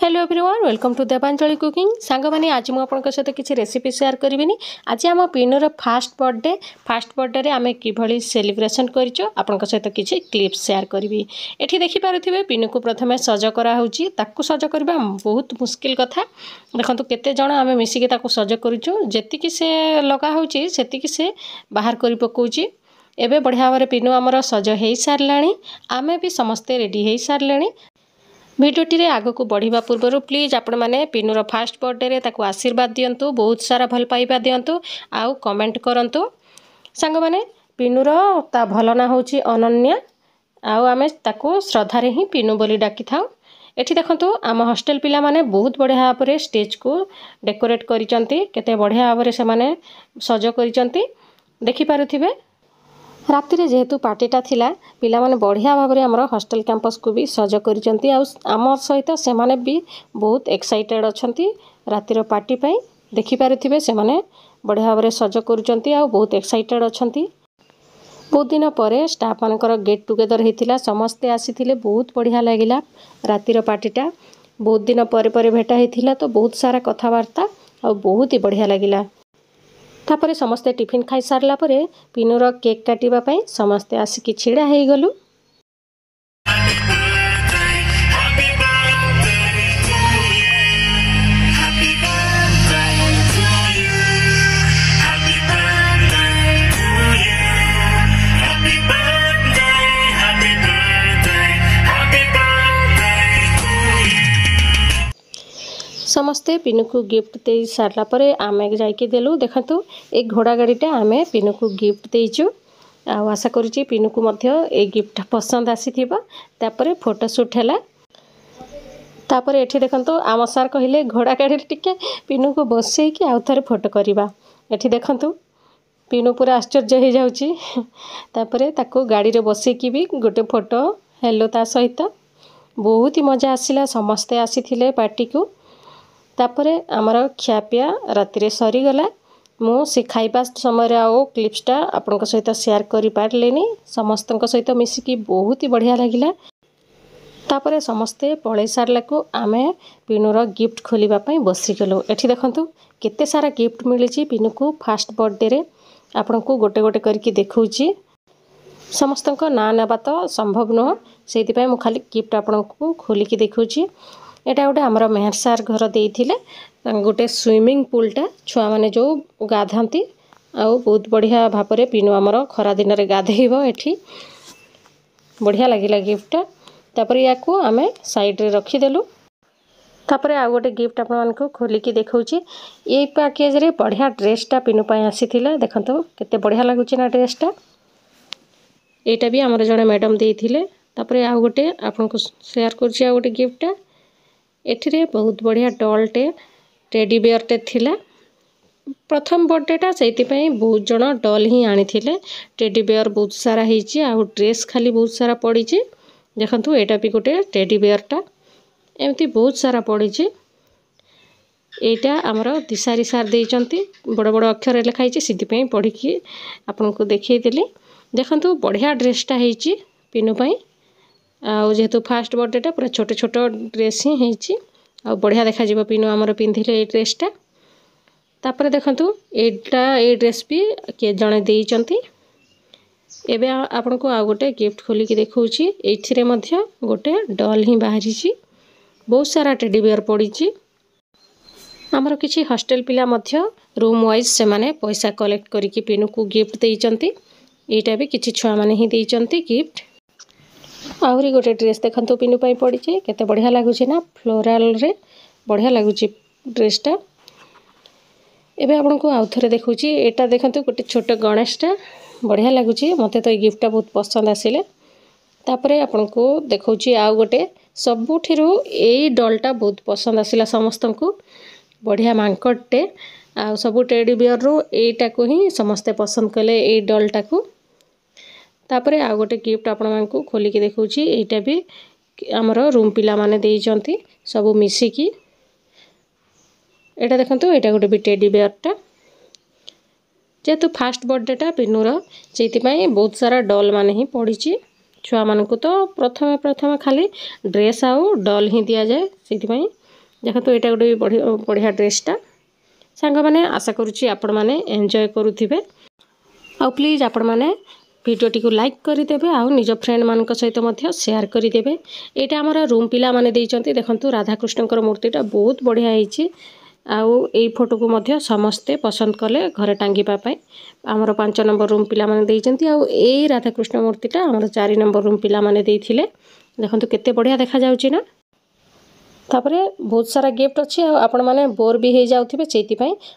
Hello everyone welcome to Devanjali cooking सांग मैंने आज मुझे आपंक सहित किसी रेसिपी शेयर करी। आज आम पिनूर फास्ट बर्थडे रे आम कि सेलिब्रेशन कर सहित किसी क्लिप्स शेयर करी। एठी देखि पारुथिबे पिनू को प्रथमे सज कराउछि। ताकू सज करबा बहुत मुश्किल कथा। देखंतु केते जण आम मिसिके ताकू सज करूछु। जेतिकी से लगा होछि सेतिकी से बाहर करि पकोछि। एबे बढ़िया भाव पिनू आमर सज हो साराणी। आमे भी समस्ते रेडी हो सारे। भिडियोटी रे आगो को बढ़िबा पूर्व प्लीज आपण माने पिनूर फास्ट बर्थडे रे ताकू आशीर्वाद दियंतु, बहुत सारा भल पाइबा दियंतु आउ कमेंट करंतु। सांग माने पिनूर ता भल ना होची अनन्या आउ आमे ताकू श्रद्धा रे ही पिनू बोली डाकी थाउ। एठी देखंतु आम हॉस्टल पिला माने बहुत बढ़िया भाव रे स्टेज को डेकोरेट करिसंती। केते बढ़िया भाव रे से माने सज करिसंती देखि पारुथिबे। राति रे जेहेतु पार्टीटा थिला पिला माने बढ़िया भाव रे हमर हॉस्टल कैंपस को भी सज करिसंती। आ आम सहित से माने भी बहुत एक्साइटेड अछंती राति रो पार्टी पई। देखि पारुथिबे से माने बढ़िया भाव रे सज करुचंती आ बहुत एक्साइटेड अछंती। बहुत दिन परे स्टाफ मानकर गेट टुगेदर हेतिला, समस्ते आसीथिले, बहुत बढ़िया लागिला। राति रो पार्टीटा बहुत दिन परे भेटा हेतिला तो बहुत सारा कथावार्ता आ बहुत ही बढ़िया लागिला। तापरे समस्ते टिफिन खाई सारला परे पिनूर केक काटिबा पई समस्ते आसिकी छिड़ा हेई गलु। समस्ते पिनू को गिफ्ट दे सारला परे आमे जाइके देलु। देखंतु एक घोड़ा गाड़ीटा आमे पिनू को गिफ्ट देइछु। आ आशा करूची पिनू को मध्य ए गिफ्ट पसंद आसीथिबा। तापरे फोटोशूट हैला। तापरे एठी देखंतु आम सार कहिले घोड़ा गाड़ी टिके पिनू को बसई कि आउ थरे फोटो करिबा। एठी देखंतु पिनू पूरा आश्चर्य हो जाउची। तापरे ताको गाड़ी रे बसई कि भी गोटे फोटो हेलो ता सहित बहुत ही मजा आसिला। समस्ते आसीथिले पार्टी को। तापरे आमर खियापिया राति रे सरी गला। मो से खाइबा समय आओ क्लिप्सटा आपनक सहित शेयर करि पारलेनी। समस्तक सहित मिसिकी बहुत ही बढ़िया लागिला। तापरे समस्ते पळै सारला को आमे पिनूर गिफ्ट खोलिबा पई बसी गलो। एठी देखंतु केते सारा गिफ्ट मिलिची पिनू को फास्ट बर्थडे रे। आपनकु गोटे गोटे करके देखौची। समस्तक ना नेबा तो संभव न, सेति पई मु खाली गिफ्ट आपनकु खोली के देखौची। एटा गोटे आमर मेहर सार घर देइथिले गोटे स्विमिंग पूलटा छुआ माने जो गाधांती आ बहुत बढ़िया भापरे पिनू आमर खरा दिन रे गाधेइबो। एठी बढ़िया लागिला गिफ्ट। तापर याकू आमे साइड रे रखी देलु। तापर आ गोटे गिफ्ट आपन मानको खोली के देखौची। ए पैकेज रे बढ़िया ड्रेसटा पिनू पई आसीथिला। देखंतो केते बढ़िया लागुची ना ड्रेसटा। एटा भी आमर जणे मैडम देइथिले। तापर आ गोटे आपनको शेयर करछि आ गोटे गिफ्टटा। एठिरे बहुत बढ़िया डॉलटे टेडी बियरटे थिला। प्रथम बर्थडेटा सेति पई बहुत जण डॉल ही आनी थिले। टेडी बियर बहुत सारा हेची आ ड्रेस खाली बहुत सारा पड़ीची। देखंतु एटा भी गोटे टेडी बियरटा एमती बहुत सारा पड़ीची। एटा हमरो दिसारी सार देइचंती, बड़ बड़ अक्षर लिखाइची, सिद्धि पई पढ़ी की आपनको देखै देली। देखंतु बढ़िया ड्रेसटा हेची पिनू पई। आ जेहेतु फास्ट बर्थडेटा पूरा छोटे छोटे ड्रेस ही हेची आ बढ़िया देखा जिवो पिनू हमर पिंधिले ए ड्रेसटा। तापरे देखंतु एटा ए ड्रेस भी के जणे देइचंती। एबे आपनको आ गोटे गिफ्ट खोली के देखौची। एथिरे मध्य गोटे डॉल ही बाहरीची। बहुत सारा टेडी बियर पड़ीची। हमर किछि हॉस्टल पिला मध्य रूम वाइज से माने पैसा कलेक्ट करी कि पिनू को गिफ्ट देइचंती। एटा भी किछि छुआ माने ही देइचंती गिफ्ट। आउरी गोटे ड्रेस देखंतु पिनू पई पड़ीची। केते बढ़िया लागुची ना फ्लोरल रे बढ़िया लागुची ड्रेसटा। एबे आपनको आउ थरे देखौची। एटा देखंतु गोटे छोटो गणेशटा बढ़िया लागुची। मते तो ए गिफ्टटा बहुत पसंद आसिले। तापरे आपनको देखौची आउ गोटे सबुठिरु एई डॉलटा बहुत पसंद आसिला समस्तंकु। बढ़िया मांकटटे आ सबु टेडी बियर रो एटा को ही समस्ते पसंद कले एई डॉलटा को। तापरे आ गोटे गिफ्ट आपण मानकु खोली के देखौची। एटा भी हमरो रूम पिला माने देइचंती सब मिसी की। एटा देखंतु एटा गोटे भी टेडी बियरटा। जेहेतु फास्ट बर्थडेटा पिनूर सेति पई बहुत सारा डॉल माने ही पड़ीची। छुआ मानकु तो प्रथमे खाली ड्रेस आउ डॉल ही दिया जाए। सेति पई देखो एटा गोटे बढ़िया ड्रेसटा सांग मैंने आशा करुच्ची आपण मैंने एंजॉय करुथिबे आ प्लीज आपण मैंने भिडियोटी को लाइक करदेवे आउ निज फ्रेंड मान सहित मध्य शेयर करदेवे। यहाँ आमर रूम पिला माने देइचंती देखंतु राधाकृष्णकर मूर्तिटा बहुत बढ़िया होईची आउ एई फोटो को मध्य समस्ते पसंद कले घरे टांगिबा पई। आमर 5 नंबर रूम पिला माने देइचंती आउ एई राधाकृष्ण मूर्तिटा आमर 4 नंबर रूम पिला माने देइथिले देखंतु केते बढ़िया देखा जाउची ना। तापरे बहुत सारा गिफ्ट अच्छी आपण मैंने बोर भी हो जाऊे से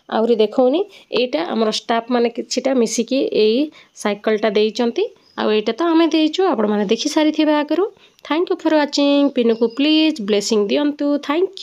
आहरी देखनी यहाँ आम स्टाफ मैंने किछिटा मिसिकी यही साइकलटा देइचंती आउ एटा तो आमे देइचु आपण मैंने देखि सारी थे आगरू। Thank you for watching. Pinu को प्लीज ब्लेसिंग दियंतु। Thank you.